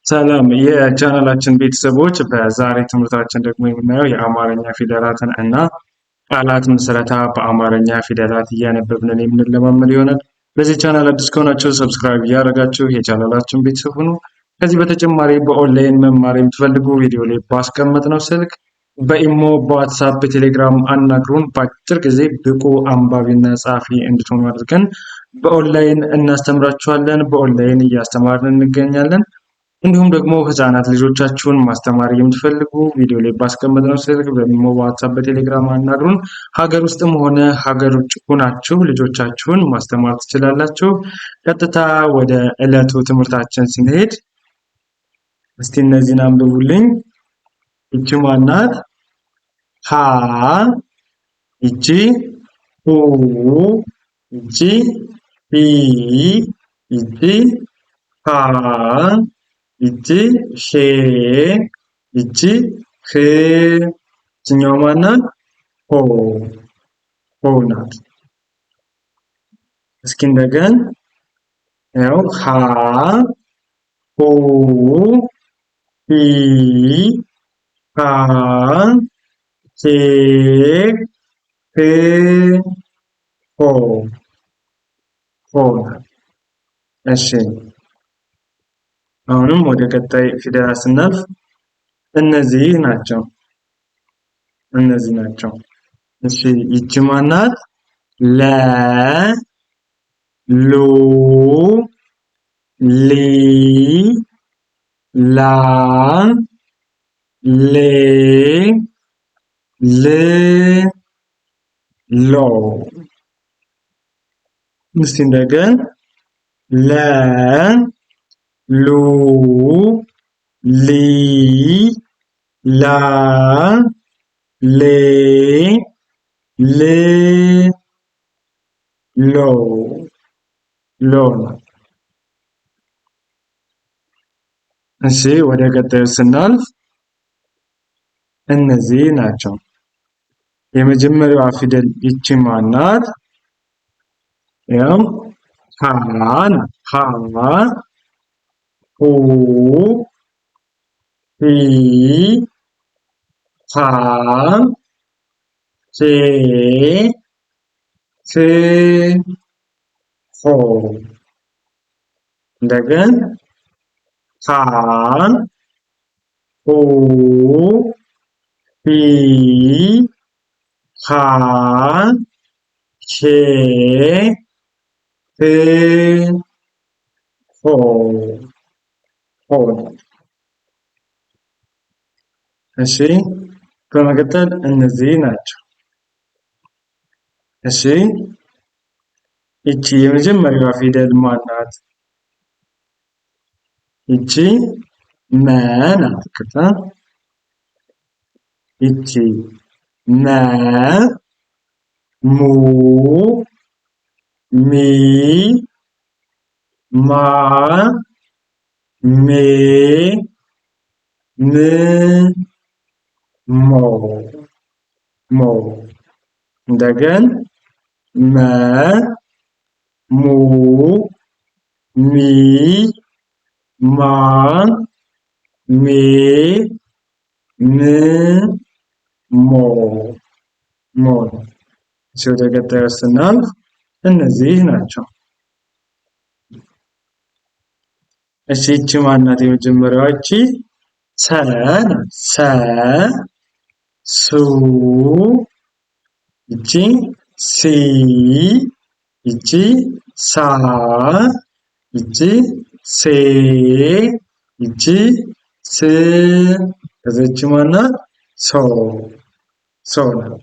ሰላም የቻናላችን ቤተሰቦች በዛሬ ትምህርታችን ደግሞ የምናየው የአማርኛ ፊደላትን እና ቃላት ምስረታ በአማርኛ ፊደላት እያነበብን የምንለማመድ ይሆናል። በዚህ ቻናል አዲስ ከሆናችሁ ሰብስክራይብ እያደረጋችሁ የቻናላችን ቤተሰብ ሁኑ። ከዚህ በተጨማሪ በኦንላይን መማር የምትፈልጉ ቪዲዮ ላይ ባስቀመጥነው ስልክ በኢሞ፣ በዋትሳፕ፣ በቴሌግራም አናግሩን። በአጭር ጊዜ ብቁ አንባቢና ጸሐፊ እንድትሆኑ አድርገን በኦንላይን እናስተምራችኋለን። በኦንላይን እያስተማርን እንገኛለን። እንዲሁም ደግሞ ህፃናት ልጆቻችሁን ማስተማር የምትፈልጉ ቪዲዮ ላይ ባስቀመጥነው ስልክ በኢሞ፣ በዋትሳፕ፣ በቴሌግራም አናግሩን። ሀገር ውስጥም ሆነ ሀገር ውጭ ሆናችሁ ልጆቻችሁን ማስተማር ትችላላችሁ። ቀጥታ ወደ ዕለቱ ትምህርታችን ስንሄድ እስቲ እነዚህን አንብቡልኝ። ይቺ ማናት? ሀ፣ ይቺ ሁ፣ ይቺ ሂ፣ ይቺ ሃ፣ ይቺ ሄ፣ ይቺ ህ፣ ይችኛው ማናት? ሆ፣ ሆ ናት። እስኪ እንደገን ያው ሀ፣ ሁ፣ ሂ፣ ሃ፣ ሄ፣ ህ፣ ሆ፣ ሆ ናት። እሺ አሁንም ወደ ቀጣይ ፊደላት ስናልፍ እነዚህ ናቸው። እሺ ይቺ ማናት? ለ፣ ሉ፣ ሊ፣ ላ፣ ሌ፣ ል፣ ሎ። እስቲ እንደገን ለ፣ ሉ፣ ሊ፣ ላ፣ ሌ፣ ል፣ ሎ፣ ሎ ነው። እሺ ወደ ቀጣዩ ስናልፍ እነዚህ ናቸው። የመጀመሪያዋ ፊደል ይቺ ማናት? ያው ሀ ናት። ሀ፣ ሁ፣ ሂ፣ ሃ፣ ሄ፣ ህ፣ ሆ። እንደገን ሀ፣ ሁ፣ ሂ፣ ሃ፣ ሄ፣ ህ፣ ሆ፣ ሆ። እሺ በመቀጠል እነዚህ ናቸው። እሺ ይቺ የመጀመሪያዋ ፊደል ማናት? ይቺ መ ናት። ይቺ መ፣ ሙ፣ ሚ፣ ማ፣ ሜ፣ ም፣ ሞ፣ ሞ። እንደገን መ፣ ሙ፣ ሚ፣ ማ፣ ሜ፣ ም፣ ሞ፣ ሞ። ወደ ቀጣዩ ስናልፍ እነዚህ ናቸው። እሺ ይቺ ማናት? የመጀመሪያዋ ይቺ ሰ ናት። ሰ፣ ሱ፣ ይቺ ሲ፣ ይቺ ሳ፣ ይቺ ሴ፣ ይቺ ስ፣ ከዚች ማናት? ሶ፣ ሶ ናት።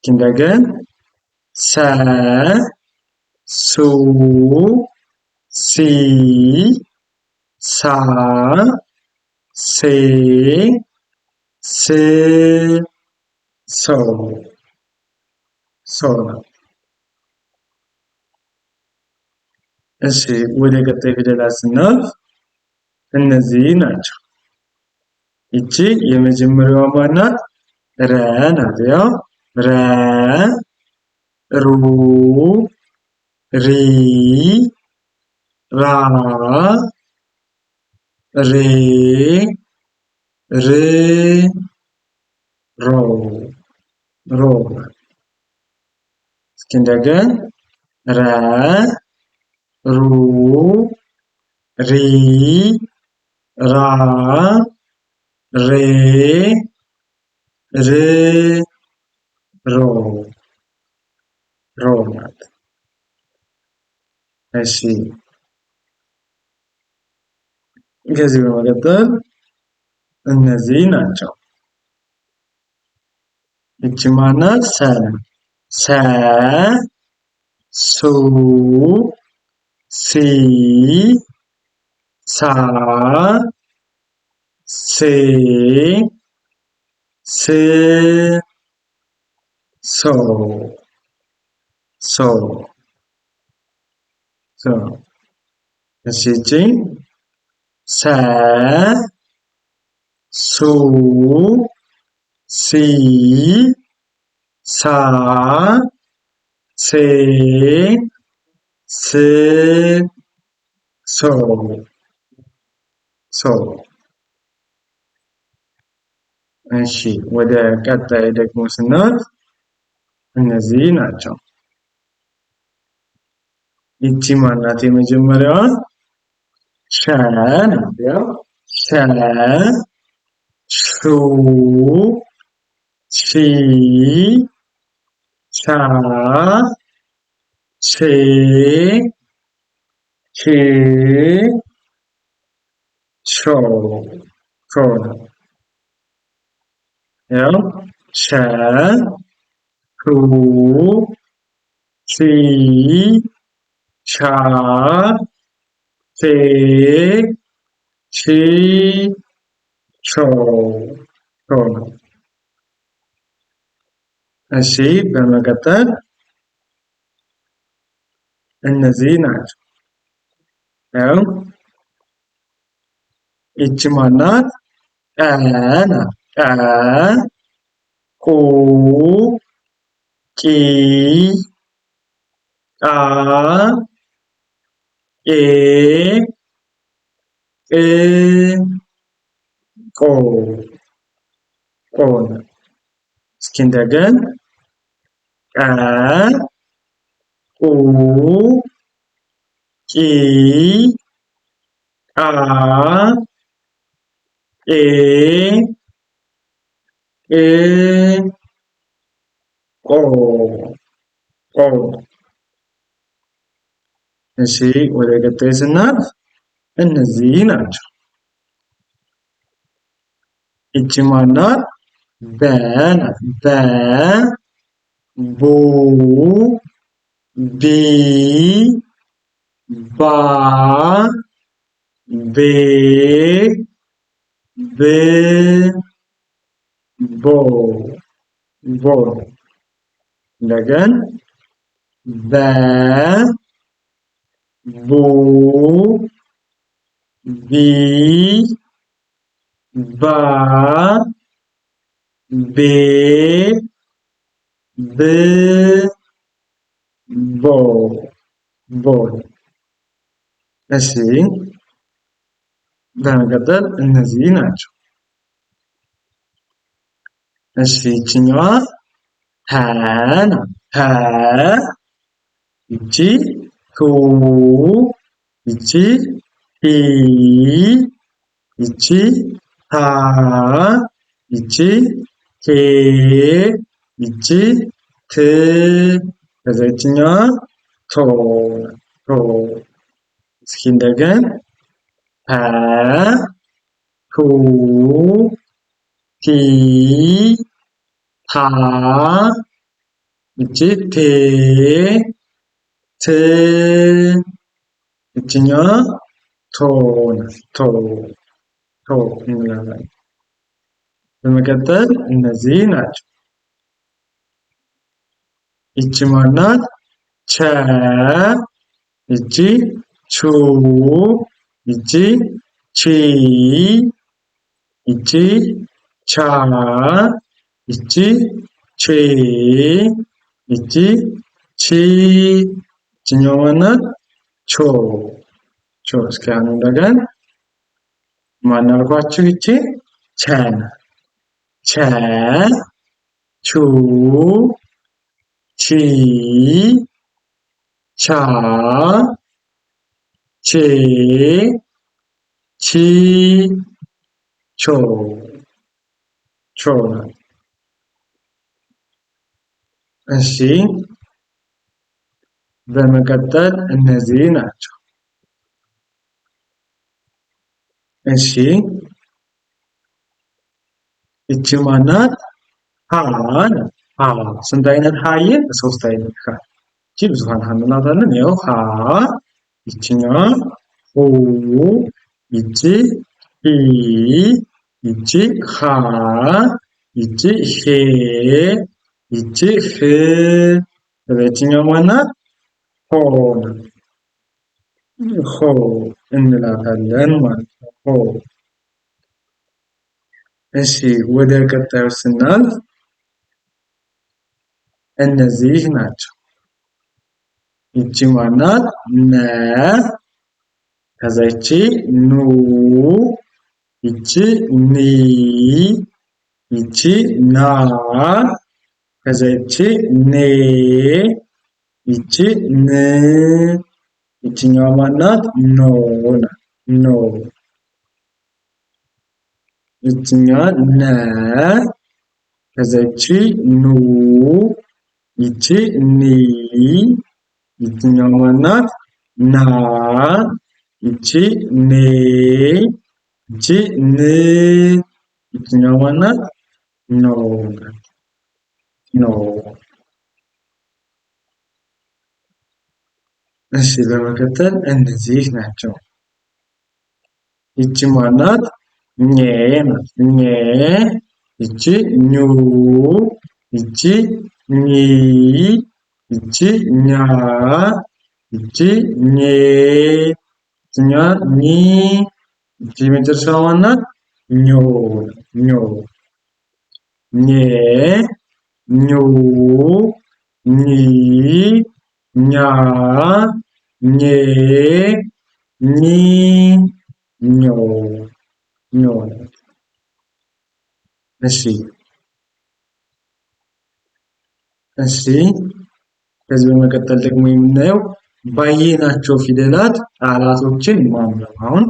እንደገን ሰ፣ ሱ፣ ሲ፣ ሳ፣ ሴ፣ ስ፣ ሶ፣ ሶ ናት። እሺ ወደ ቀጣይ ፊደላት ስናልፍ እነዚህ ናቸው። ይቺ የመጀመሪያዋ ማናት? ረ ናት። ያው ረ፣ ሩ፣ ሪ፣ ራ፣ ሬ ር ሮ ሮ። እስኪ እንደገን ረ ሩ ሪ ራ ሬ ር ሮ ሮ ናት። እሺ ከዚህ በመቀጠል እነዚህ ናቸው። ይቺ ማናት? ሰ ሰ ሱ ሲ ሳ ሴ ስ ሶ ሶ ሶ። እሺ ይቺ ሰ ሱ ሲ ሳ ሴ ስ ሶ ሶ። እሺ ወደ ቀጣይ ደግሞ ስናልፍ እነዚህ ናቸው። ይቺ ማናት? የመጀመሪያዋ ሸ ናት። ያው ሸ ሹ ሺ ሻ ሼ ሺ ሾ ሾ ነው። ያው ሸ ሹ ሺ ሻ ሼ ሺ ሾ ሾ ነው። እሺ በመቀጠል እነዚህ ናቸው። ያው ይቺ ማናት? ቀ ናት። ቀ ቁ ቂ ቃ ቄ ቅ ቆ ቆ ነው። እስኪ እንደገን ቀ ቁ ቂ ቃ ቄ ቅ ቆ ቆ። እሺ ወደ ቀጣይ ስናልፍ እነዚህ ናቸው። ይቺ ማናት? በ ናት። በ ቡ ቢ ባ ቤ ብ ቦ ቦ። እንደገን በ ቡ ቢ ባ ቤ ብ ቦ ቦ። እሺ በመቀጠል እነዚህ ናቸው። እሺ ይችኛዋ ሀ ናት። ሀ ይቺ ሁ ይቺ ሂ ይቺ ሃ ይቺ ሄ ይቺ ት ከዛ ይችኛዋ ቶ ቶ። እስኪ እንደገን ሀ ሁ ሂ ሃ ይቺ ቴ ት ይችኛዋ ቶ ቶ ቶ እንላለን። በመቀጠል እነዚህ ናቸው። ይቺ ማናት? ቸ ይቺ ቹ ይቺ ቺ ይቺ ቻ ይቺ ቼ ይቺ ቺ ይችኛዋ ማናት? ቾ ቾ። እስኪ አሁን እንደገና ማን አልኳችሁ? ይቺ ቸ ቸ ቹ ቺ ቻ ቼ ቺ ቾ ቾ ናት። እሺ በመቀጠል እነዚህ ናቸው። እሺ እቺ ማናት? ሀ ናት። ሀ ስንት አይነት ሀየ? ሶስት አይነት ሀ። እቺ ብዙሃን ሀ እንላታለን። ያው ሀ፣ ይቺኛዋ ሁ፣ ይቺ ሂ፣ ይቺ ሃ፣ ይቺ ሄ፣ ይቺ ህ፣ በዚህኛው ማናት? ሆ ሆ እንላታለን ማለት ነው። ሆ እሺ ወደ ቀጣዩ ስናልፍ እነዚህ ናቸው። ይቺ ማናት? ነ፣ ከዛ ይቺ ኑ፣ ይቺ ኒ፣ ይቺ ና፣ ከዛ ይቺ ኔ፣ ይቺ ን፣ ይቺኛዋ ማናት? ኖ ናት። ኖ ይቺኛዋ ነ፣ ከዛ ይቺ ኑ፣ ይቺ ኒ፣ ይቺኛዋ ማናት? ና፣ ይቺ ኔ፣ ይቺ ን፣ ይቺኛዋ ማናት? ኖ ናት። ኖ እሺ በመቀጠል እነዚህ ናቸው። ይቺ ማናት? ኘ ናት። ኘ፣ ይቺ ኙ፣ ይቺ ኚ፣ ይቺ ኛ፣ ይቺ ኜ፣ ይቺኛዋ ኚ፣ ይቺ የመጨረሻዋ ማናት? ኞ ኞ ኘ፣ ኙ፣ ኚ፣ ኛ፣ ኜ፣ ኚ፣ ኞ ኞ። እሺ ከዚህ በመቀጠል ደግሞ የምናየው ባየናቸው ፊደላት ቃላቶችን ማንበብ። አሁን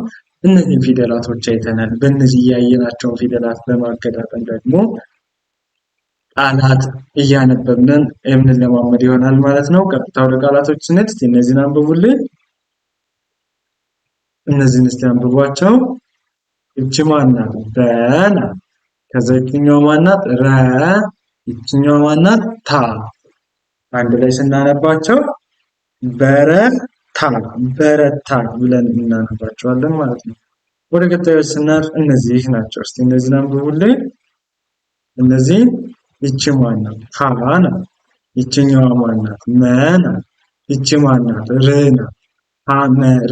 እነዚህ ፊደላቶች አይተናል። በእነዚህ ያየናቸውን ፊደላት በማገጣጠም ደግሞ ቃላት እያነበብን የምንለማመድ ይሆናል ማለት ነው። ቀጥታ ወደ ቃላቶች ስንሄድ እስቲ እነዚህን አንብቡልኝ። እነዚህን እስቲ አንብቧቸው። ይቺ ማናት? በ ናት። ከዛ ይቺኛዋ ማናት? ረ፣ ይቺኛዋ ማናት? ታ። አንድ ላይ ስናነባቸው በረታ በረታ ብለን እናነባቸዋለን ማለት ነው። ወደ ቀጣዮች ስናልፍ እነዚህ ናቸው። እስቲ እነዚህን አንብቡልኝ። እነዚህ ይቺ ማናት? ሀ ናት። ይቺኛዋ ማናት? መ ናት። ይቺ ማናት? ር ናት። ሐመር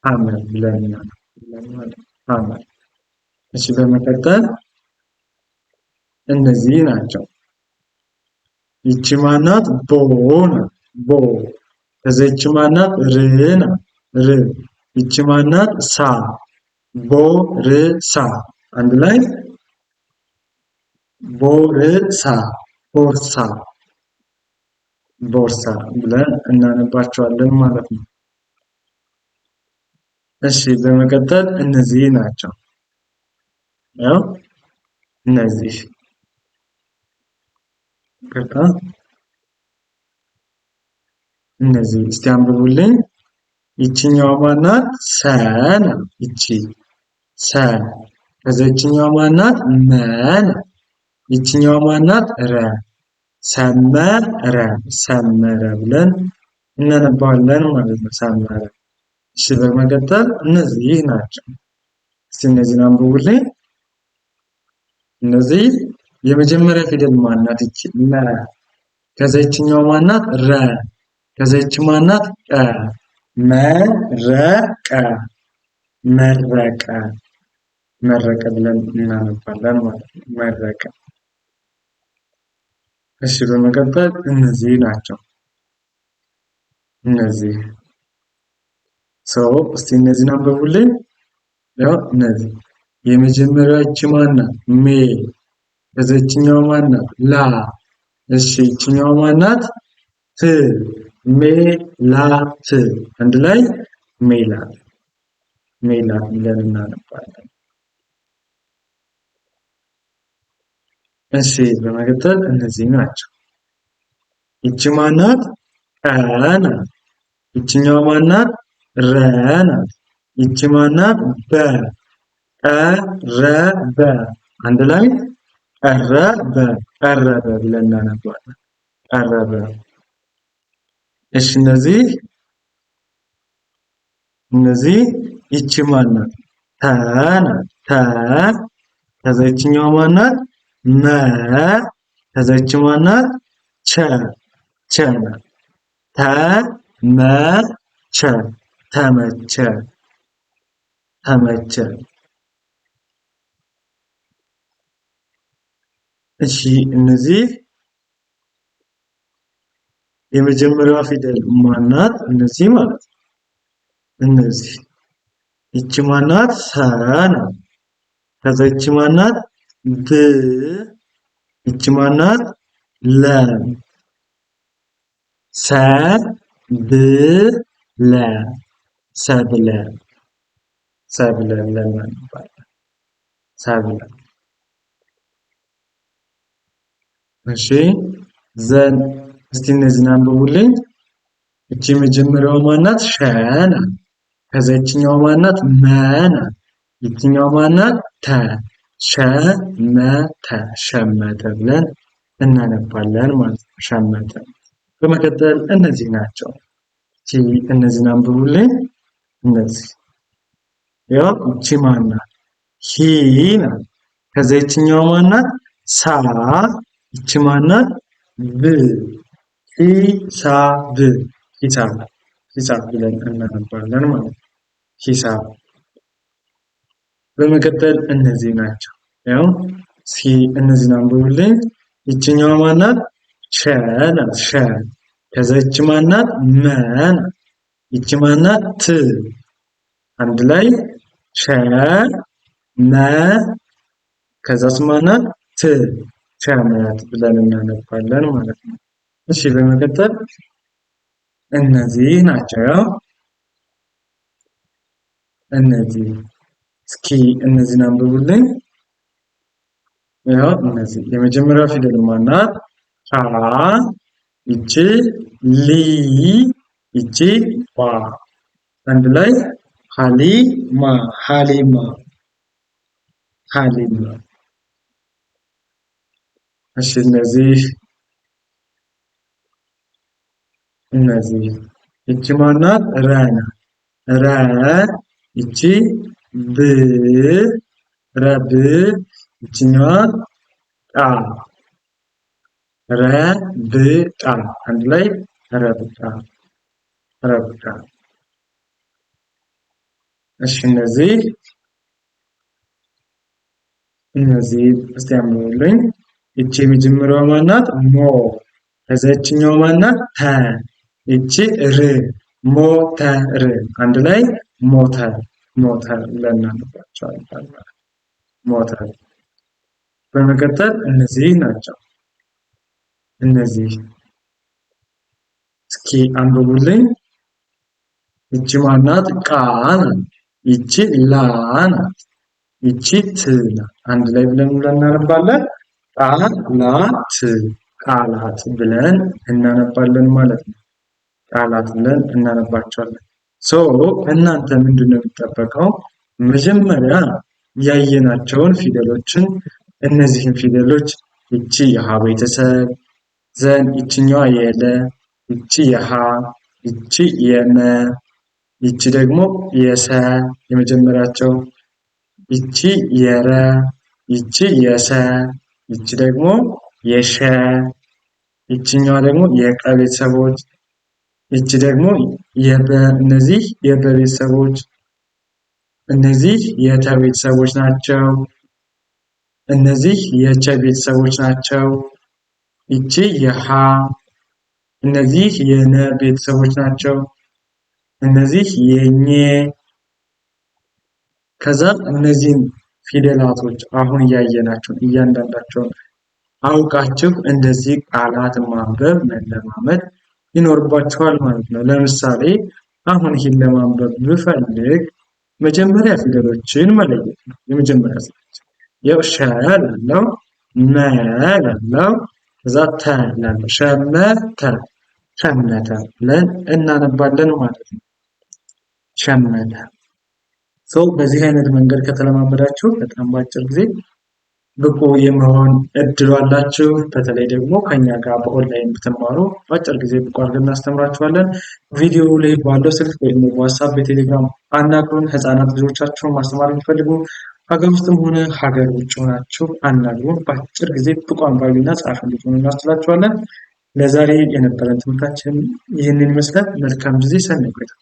ሐመር ብለን እናነባለን። ሐመር። እሺ በመቀጠል እነዚህ ናቸው። ይቺ ማናት? ቦ ናት። ቦ። ከዛ ይቺ ማናት? ር ናት። ር። ይቺ ማናት? ሳ። ቦ ር ሳ። አንድ ላይ ቦርሳ ቦርሳ ቦርሳ ብለን እናነባቸዋለን ማለት ነው። እሺ በመቀጠል እነዚህ ናቸው። ያው እነዚህ እነዚህ እስቲ አንብቡልኝ። ይቺኛዋ ማናት? ሰ ናት። ይቺ ሰ። ከዛ ይቺኛዋ ማናት? መ ናት። ይቺኛዋ ማናት? ረ። ሰመረ ሰመረ ብለን እናነባዋለን ማለት ነው። ሰመረ። እሺ በመቀጠል እነዚህ ናቸው። እስቲ እነዚህን አንብቡልኝ። እነዚህ የመጀመሪያ ፊደል ማናት? ይቺ መ። ከዛ ይቺኛዋ ማናት? ረ። ከዛ ይቺ ማናት? ቀ። መረቀ መረቀ መረቀ ብለን እናነባለን ማለት ነው። መረቀ። እሺ በመቀጠል እነዚህ ናቸው። እነዚህ እስቲ እነዚህን አንብቡልኝ። ያው እነዚህ የመጀመሪያው ይቺ ማናት? ሜ። ከዛ ይችኛዋ ማናት? ላ። እሺ ይችኛዋ ማናት? ት። ሜላት። አንድ ላይ ሜላት ሜላት ብለን እናነባለን። እሺ በመቀጠል እነዚህ ናቸው። ይቺ ማናት? ቀ ናት። ይችኛዋ ማናት? ረ ናት። ይቺ ማናት? በ። ቀረበ። አንድ ላይ ቀረበ ቀረበ ብለን እናነባለን። ቀረበ። እሺ እነዚህ ይቺ ማናት? ተ ናት። ተ። ከዛ ይችኛዋ ማናት? መ። ከዛ ይቺ ማናት? ቸ። ቸ ናት። ተመቸ ተመቸ ተመቸ። እሺ እነዚህ የመጀመሪያዋ ፊደል ማናት? እነዚህ ማለት ነው። እነዚህ ይቺ ማናት? ሰ ናት። ከዛ ይቺ ማናት? ብ። ይቺ ማናት? ለ። ሰ ብ ለ ሰብለ ሰብለ ብለን እናነባለን። ሰብለ። እሺ ዘን እስቲ እነዚህን አንብቡልኝ። እቺ የመጀመሪያዋ ማናት? ሸ ናት። ከዛ ይችኛዋ ማናት? መ ናት። ይችኛዋ ማናት? ተ። ሸመተ ሸመተ ብለን እናነባለን ማለት ነው። ሸመተ። በመቀጠል እነዚህ ናቸው። እቺ እነዚህን አንብቡልኝ። እነዚህ ያው እቺ ማናት? ሂ ናት። ከዛ ይችኛዋ ማናት? ሳ። ይቺ ማናት? ብ። ሂሳብ ሂሳብ ሂሳብ ብለን እናነባለን ማለት ነው። ሂሳብ። በመቀጠል እነዚህ ናቸው። ያው እስኪ እነዚህን አንብቡልኝ። ይችኛዋ ማናት? ሸ ናት። ሸ። ከዛ ይቺ ማናት? መ ናት። ይቺ ማናት? ት። አንድ ላይ ሸ መ ከዛስ ማናት? ት። ሸመት ብለን እናነባለን ማለት ነው። እሺ በመቀጠል እነዚህ ናቸው። ያው እነዚህ እስኪ እነዚህን አንብቡልኝ። ያው እነዚህ የመጀመሪያው ፊደል ማናት? ሀ። ይቺ ሊ። ይቺ ዋ። አንድ ላይ ሀሊማ ሀሊማ ሀሊማ። እሺ እነዚህ ይቺ ማናት? ረ ናት። ረ። ይቺ ብ። ረብ። ይችኛዋ ጣ። ረብጣ አንድ ላይ ረብጣ ረብጣ። እሺ እነዚህ እስቲ ያምሩልኝ። ይቺ የመጀመሪያዋ ማናት? ሞ። ከዛ ይችኛዋ ማናት? ተ። ይቺ ር። ሞተር አንድ ላይ ሞተር ሞተር ብለን እናነባቸዋለን። ሞተር። በመቀጠል እነዚህ ናቸው። እነዚህ እስኪ አንብቡልኝ። ይቺ ማናት? ቃ ናት። ይቺ ላ ናት። ይቺ ት ናት። አንድ ላይ ብለን እናነባለን። ቃላት ቃላት ብለን እናነባለን ማለት ነው። ቃላት ብለን እናነባቸዋለን። እናንተ ምንድነው የሚጠበቀው? መጀመሪያ ያየናቸውን ፊደሎችን እነዚህን ፊደሎች ይቺ የሀ ቤተሰብ ዘን ይችኛዋ የለ ይቺ የሀ ይቺ የመ ይቺ ደግሞ የሰ የመጀመሪያቸው ይቺ የረ ይቺ የሰ ይቺ ደግሞ የሸ ይችኛዋ ደግሞ የቀ ቤተሰቦች ይቺ ደግሞ የበ እነዚህ የበ ቤተሰቦች እነዚህ የተ ቤተሰቦች ናቸው። እነዚህ የቸ ቤተሰቦች ናቸው። ይቺ የሀ እነዚህ የነ ቤተሰቦች ናቸው። እነዚህ የኘ ከዛ እነዚህን ፊደላቶች አሁን እያየናቸውን እያንዳንዳቸውን አውቃችሁ እንደዚህ ቃላት ማንበብ መለማመድ ይኖርባችኋል ማለት ነው። ለምሳሌ አሁን ይህን ለማንበብ ብፈልግ መጀመሪያ ፊደሎችን መለየት ነው። የመጀመሪያ ስራችን ያው ሸ ላለው መ ላለው ከዛ ተ ላለው ሸመተ ሸመተ ብለን እናነባለን ማለት ነው። ሸመተ ሰው በዚህ አይነት መንገድ ከተለማመዳችሁ በጣም በአጭር ጊዜ ብቁ የመሆን እድሉ አላችሁ። በተለይ ደግሞ ከኛ ጋር በኦንላይን ብትማሩ በአጭር ጊዜ ብቁ አድርገን እናስተምራችኋለን። ቪዲዮ ላይ ባለው ስልክ ወይም ዋትስአፕ፣ በቴሌግራም አናግሩን። ህፃናት ልጆቻችሁን ማስተማር የሚፈልጉ ሀገር ውስጥም ሆነ ሀገር ውጭ ሆናችሁ አናግሩን። በአጭር ጊዜ ብቁ አንባቢና ጸሐፊ እንድትሆኑ እናስችላችኋለን። ለዛሬ የነበረን ትምህርታችን ይህንን ይመስላል። መልካም ጊዜ። ሰናይ ቆይታ።